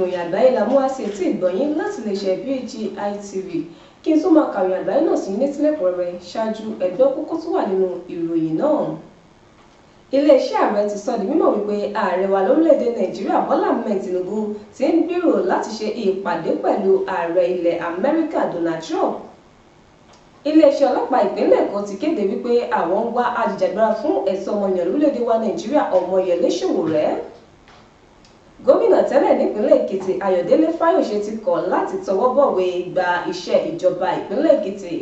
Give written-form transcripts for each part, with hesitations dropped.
ìròyìn àgbáyé la mú wá sí etí ìgbọ̀nyín láti lè ṣe BGI TV. Kí n tó máa kàwé àgbáyé náà sí létí lẹ́kùnrẹ́rẹ́ ṣáájú ẹgbẹ́ kókó tó wà nínú ìròyìn náà. Iléeṣẹ́ ààrẹ ti sọ di mímọ̀ wípé ààrẹ wa lórílẹ̀‐èdè Nàìjíríà Bọ́lá Ahmed Tinubu ti ń gbèrò láti ṣe ìpàdé pẹ̀lú ààrẹ ilẹ̀ Amẹ́ríkà Donald Trump. Iléeṣẹ́ ọlọ́pàá ìpínlẹ̀ Èkó ti kéde wípé àwọn ń wá ajìjàgbara fún ẹ̀tọ́ ọmọnìyàn lórílẹ̀‐èdè wa Nàìjíríà Ọmọyẹlé Sowore. Gómìnà tẹ́lẹ̀ nípínlẹ̀ Èkìtì Ayọ̀délé Fáyòsé ti kọ̀ láti tọwọ́ bọ̀wé gba iṣẹ́ ìjọba ìpínlẹ̀ Èkìtì.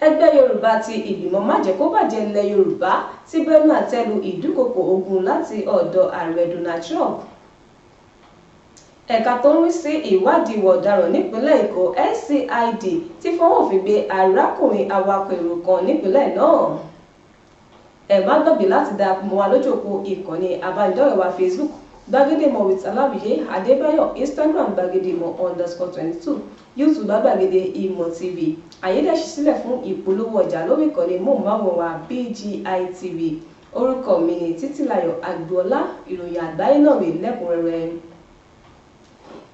Ẹgbẹ́ Yorùbá ti ìgbìmọ̀ májẹ̀kóbàjẹ́ ilẹ̀ Yorùbá ti bẹnu àtẹ́ lu ìdúkokò ogun láti ọ̀dọ̀ ààrẹ Donald Trump. Ẹ̀ka tó ń rí sí ìwádìí ìwà ọ̀daràn nípínlẹ̀ Èkó NCID ti fọwọ́ òfin gbé arákùnrin awakọ̀ èrò kan nípínlẹ̀ náà. Ẹ má gbàgbé láti darapọ̀ mọ́ wa lójú òpó ìkànnì abánidọ́rẹ̀ẹ́ wa Facebook Gbàgédémọ̀ with Aláwìyé Adébáyọ̀, Instagram Gbàgédémọ̀_22, YouTube Gbàgede Ìmọ̀ TV. Àyédèṣí sílẹ̀ fún ìpolówó ọjà lórí ìkànnì móhùnmáwòrán BGI TV. Orúkọ mi ni Títílayọ̀ Àgbọ̀ọ́lá. Ìròyìn àgbáyé náà rèé lẹ́kùnrẹ́rẹ́.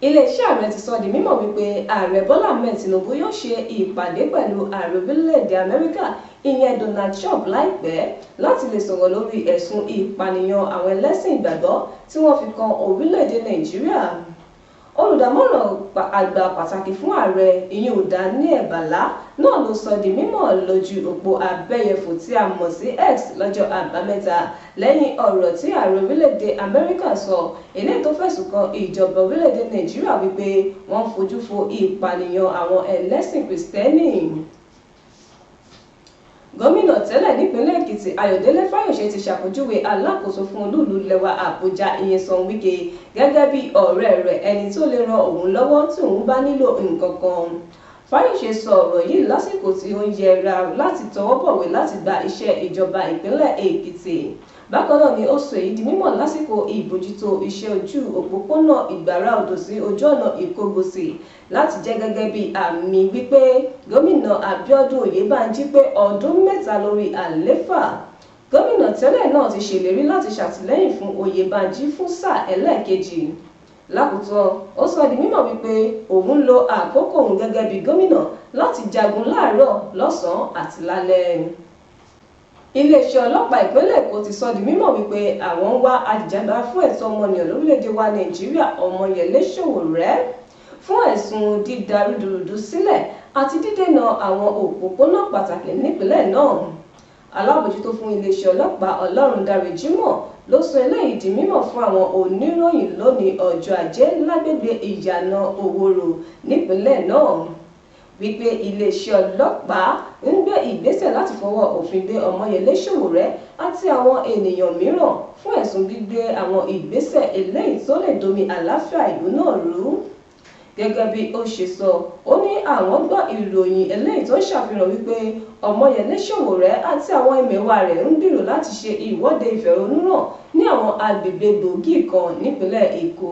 Iléeṣẹ́ ààrẹ ti sọ di mímọ̀ wípé ààrẹ Bọ́lá Ahmed Tinubu yóò ṣe ìpàdé pẹ̀lú ààrẹ orílẹ̀-èdè Amẹ́ríkà ìyẹn Donald Trump láìpẹ́ láti lè sọ̀rọ̀ lórí ẹ̀sùn ìpànìyàn àwọn ẹlẹ́sìn ìgbàgbọ́ tí wọ́n fi kan orílẹ̀-èdè Nàìjíríà. Olùdámọ̀ràn àgbà pàtàkì fún ààrẹ ìyẹn Daniel Bala náà ló sọ di mímọ̀ lójú òpó abẹ́yẹfò tí a mọ̀ sí X lọ́jọ́ àbámẹ́ta lẹ́yìn ọ̀rọ̀ tí ààrẹ orílẹ̀-èdè Amẹ́ríkà sọ eléyìí tó fẹ̀sùn kan ìjọba orílẹ̀-èdè Nàìjíríà wípé wọ́n fojú fo ìpànìyàn àwọn ẹlẹ́sìn Kristẹni. Gómìnà tẹ́lẹ̀ nípínlẹ̀ Èkìtì Ayọ̀délé Fáyòsé ti ṣàpèjúwe alákòóso fún olúùlú lẹwa Àbújá Nyesom Wike gẹ́gẹ́ bí ọ̀rẹ́ rẹ̀ ẹni tó lè ran òun lọ́wọ́ tí òun bá nílò nǹkan kan. Fáyòsé sọ ọ̀rọ̀ yìí lásìkò tí ó ń yẹra láti tọwọ́ bọ̀wé láti gba iṣẹ́ ìjọba ìpínlẹ̀ Èkìtì. Bákan náà ni ó sọ èyí di mímọ̀ lásìkò ìbójútó iṣẹ́ ojú òpópónà Ìgbàrá Odò sí ojú ọ̀nà Ìkọgòsì láti jẹ́ gẹ́gẹ́ bí àmì wípé gómìnà Abíọ́dún Oyèbánjí pé ọdún 3 lórí àlééfà. Gómìnà tẹ́lẹ̀ náà ti ṣèlérí láti ṣàtìlẹ́yìn fún Oyèbánjí fún sáà ẹlẹ́ẹ̀kejì. Lákòótán ó sọ di mímọ̀ wípé òun lo àkókò òun gẹ́gẹ́ bí gómìnà láti jagun láàárọ̀ lọ́sàn-án àti lálẹ́. Iléeṣẹ́ ọlọ́pàá ìpínlẹ̀ Èkó ti sọ di mímọ̀ wípé àwọn ń wá ajìjàgbara fún ẹ̀tọ́ ọmọnìyàn lórílẹ̀‐èdè wa Nàìjíríà Ọmọyẹlé Sowore fún ẹ̀sùn dídá rúdurùdu sílẹ̀ àti dídènà àwọn òpópónà pàtàkì nípínlẹ̀ náà. Alábòjútó fún iléeṣẹ́ ọlọ́pàá Ọlọ́rundáre Jimoh ló sọ eléyìí di mímọ̀ fún àwọn oníròyìn lónìí ọjọ́ Ajé lágbègbè Ìyànà Òwòrò nípínlẹ̀ náà wípé iléeṣẹ́ ọlọ́pàá ń gbé ìgbésẹ̀ láti fọwọ́ òfin gbé Ọmọyẹlé Sowore àti àwọn ènìyàn mìíràn fún ẹ̀sùn gbígbé àwọn ìgbésẹ̀ eléyìí tó lè domi àlàáfíà ìlú náà rú. Gẹ́gẹ́ bí ó ṣe sọ, ó ní àwọn gbọ́ ìròyìn eléyìí tó ń ṣàfihàn wípé Ọmọyẹlé Sowore àti àwọn ẹmẹ̀wà rẹ̀ ń gbèrò láti ṣe ìwọ́de ìfẹ̀hónúhàn ní àwọn agbègbè gbòógì kan nípínlẹ̀ Èkó.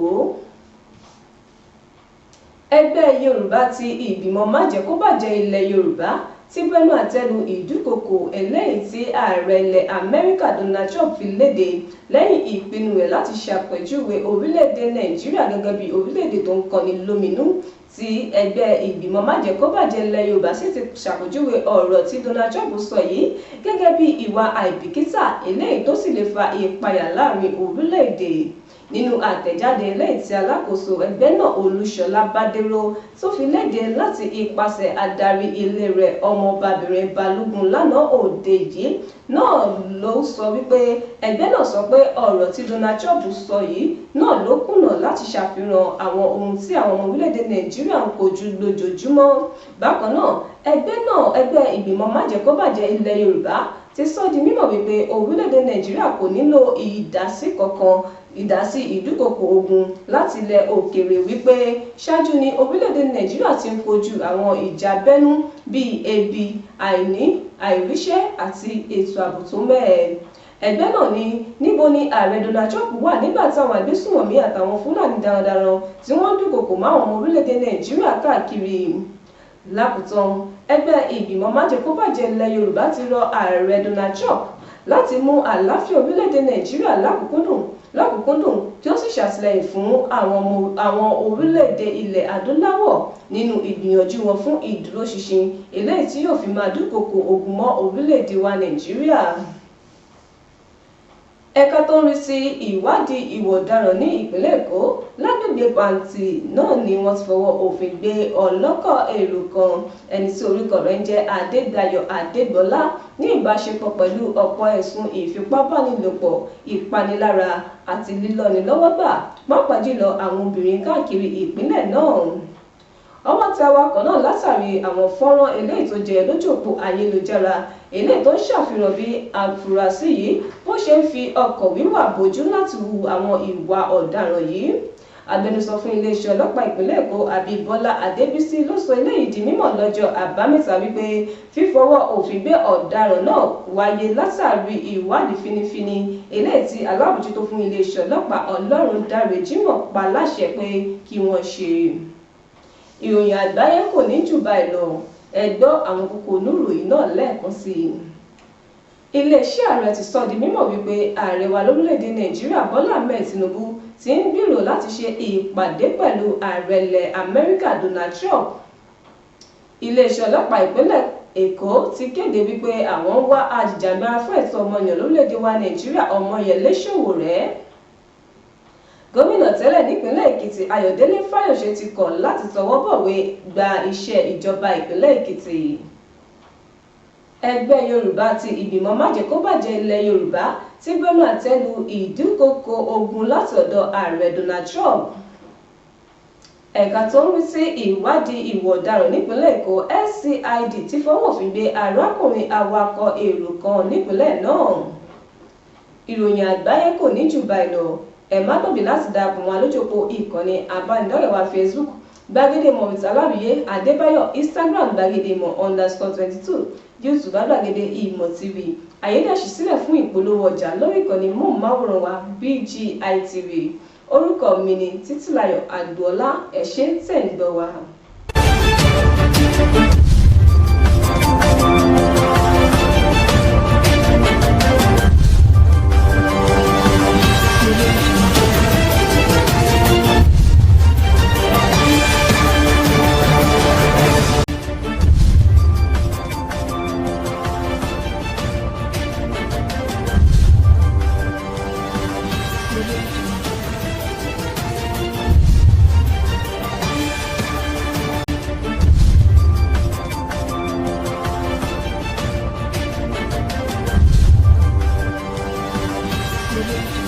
Ẹgbẹ́ Yorùbá ti ìgbìmọ̀ májẹ̀kóbàjẹ́ ilẹ̀ Yorùbá ti bẹnu àtẹ́ lu ìdúkokò eléyìí tí ààrẹ ilẹ̀ Amẹ́ríkà Donald Trump fi léde lẹ́yìn ìpinnu rẹ̀ láti ṣàpèjúwe orílẹ̀-èdè Nàìjíríà gẹ́gẹ́ bí orílẹ̀-èdè tó ń kọni lóminú. Tí ẹgbẹ́ ìgbìmọ̀ májẹ̀kóbàjẹ́ ilẹ̀ Yorùbá sì ti ṣàpèjúwe ọ̀rọ̀ tí Donald Trump sọ yìí gẹ́gẹ́ bí ìwà àìbìkítà eléyìí tó sì lè fa ìpayà láàrin orílẹ̀-èdè. Nínú àtẹ̀jáde eléyìí tí alákòóso ẹgbẹ́ náà Olúṣọlá Bádéró tó fi léde láti ipasẹ̀ adarí ilé rẹ̀ ọmọbabìnrin Balógun lánàá òde yìí náà ló sọ wípé ẹgbẹ́ náà sọ pé ọ̀rọ̀ tí Donald Trump sọ yìí náà ló kùnà láti ṣàfihàn àwọn ohun tí àwọn ọmọ orílẹ̀-èdè Nàìjíríà ń kojú lójoojúmọ́. Bákan náà ẹgbẹ́ ìgbìmọ̀ májẹ̀kóbàjẹ́ ilẹ̀ Yorùbá ti sọ di mímọ̀ wípé orílẹ̀-èdè Nàìjíríà kò nílò ìdásí ìdúkokò ogun láti ilẹ̀ òkèèrè wípé ṣáájú ni orílẹ̀-èdè Nàìjíríà ti ń kojú àwọn ìjà abẹ́nú bíi ebi, àìríṣẹ́ àti ètò ààbò tó mẹ́hẹ. Ẹgbẹ́ náà ní níbo ni ààrẹ Donald Trump wà nígbà táwọn agbésùnmọ̀mí àtàwọn Fúlàní darandaran tí wọ́n ń dúnkokò mọ́ àwọn ọmọ orílẹ̀-èdè Nàìjíríà káàkiri. Lákòótán ẹgbẹ́ ìgbìmọ̀ májẹ̀kóbàjẹ́ ilẹ̀ Yorùbá ti rọ ààrẹ Donald Trump láti mú àlàáfíà orílẹ̀-èdè Nàìjíríà lákòókòdùn lọ́kùnkúndùn tí ó sì ṣàtìlẹ́yìn fún àwọn orílẹ̀-èdè ilẹ̀ adúláwọ̀ nínú ìgbìyànjú wọn fún ìdúróṣinṣin eléyìí tí yóò fi máa dúnkòokò ogun mọ́ orílẹ̀-èdè wa Nàìjíríà. Ẹ̀ka tó ń rí sí ìwádìí ìwà ọ̀daràn ní ìpínlẹ̀ Èkó lágbègbè Pàǹtì náà ni wọ́n ti fọwọ́ òfin gbé ọlọ́kọ̀ èrò kan ẹni tí orúkọ rẹ̀ ń jẹ́ Adédayọ̀ Adégbọlá ní ìbáṣepọ̀ pẹ̀lú ọ̀pọ̀ ẹ̀sùn ìfipábánilòpọ̀, ìpanilára àti lílọ́nilọ́wọ́gbà pàápàá jùlọ àwọn obìnrin káàkiri ìpínlẹ̀ náà. Ọwọ́ tẹ awakọ̀ náà látàrí àwọn fọ́nrán eléyìí tó jẹ lójú òpó ayélujára eléyìí tó ń ṣàfihàn bí afurasí yìí bó ṣe ń fi ọkọ̀ wíwà bójú láti hu àwọn ìwà ọ̀daràn yìí. Agbẹnusọ fún iléeṣẹ́ ọlọ́pàá ìpínlẹ̀ Èkó Abímbọ́lá Adébísí ló sọ eléyìí di mímọ̀ lọ́jọ́ Àbámẹ́ta wípé fífọwọ́ òfin gbé ọ̀daràn náà wáyé látàrí ìwádìí fínífíní eléyìí tí alábòjútó fún iléeṣẹ́ ọlọ́pàá Ọlọ́rundáre Jimoh pa láṣẹ pé kí wọ́n ṣe. Ìròyìn àgbáyé kò ní jù báyìí lọ, ẹ gbọ́ àwọn kókó oníròyìn náà lẹ́ẹ̀kan sí i. Iléeṣẹ́ ààrẹ ti sọ di mímọ̀ wípé ààrẹ wa lórílẹ̀‐èdè Nàìjíríà Bọ́lá Ahmed Tinubu ti ń gbèrò láti ṣe ìpàdé pẹ̀lú ààrẹ ilẹ̀ Amẹ́ríkà Donald Trump. Iléeṣẹ́ ọlọ́pàá ìpínlẹ̀ Èkó ti kéde wípé àwọn ń wá ajìjàgbara fún ẹ̀tọ́ ọmọnìyàn lórílẹ̀‐èdè wa Nàìjíríà Ọmọyẹlé Sowore. Gómìnà tẹ́lẹ̀ nípínlẹ̀ Èkìtì Ayọ̀délé Fáyọ̀ṣe ti kọ̀ láti tọwọ́ bọ̀wé gba iṣẹ́ ìjọba ìpínlẹ̀ Èkìtì. Ẹgbẹ́ Yorùbá ti ìgbìmọ̀ májẹ̀kóbàjẹ́ ilẹ̀ Yorùbá ti gbẹ́nu àtẹ́ lu ìdúnkòokò ogun láti ọ̀dọ̀ ààrẹ Donald Trump. Ẹ̀ka tó ń rí sí ìwádìí ìwà ọ̀daràn nípínlẹ̀ Èkó SCID ti fọwọ́ òfin gbé arákùnrin awakọ̀ èrò kan nípínlẹ̀ náà. Ìròyìn àgbáyé kò ní jù báyìí lọ. Ẹ má gbàgbé láti darapọ̀ mọ́ alójúpọ̀ ìkànnì abánidọ́rẹ̀ẹ́ wa Facebook Gbàgede Ìmọ̀ with Aláwìyé Adébáyọ̀, Instagram Gbàgede Ìmọ̀ _22, YouTube Gbàgede Ìmọ̀ TV. Àyédèṣí sílẹ̀ fún ìpolówó ọjà lórí ìkànnì móhùnmáwòrán wa BGI TV. Orúkọ mi ni Títílayọ̀ Àgbọ̀ọ́lá. Ẹ ṣé tẹ̀ ń gbọ́ wa. Thank you.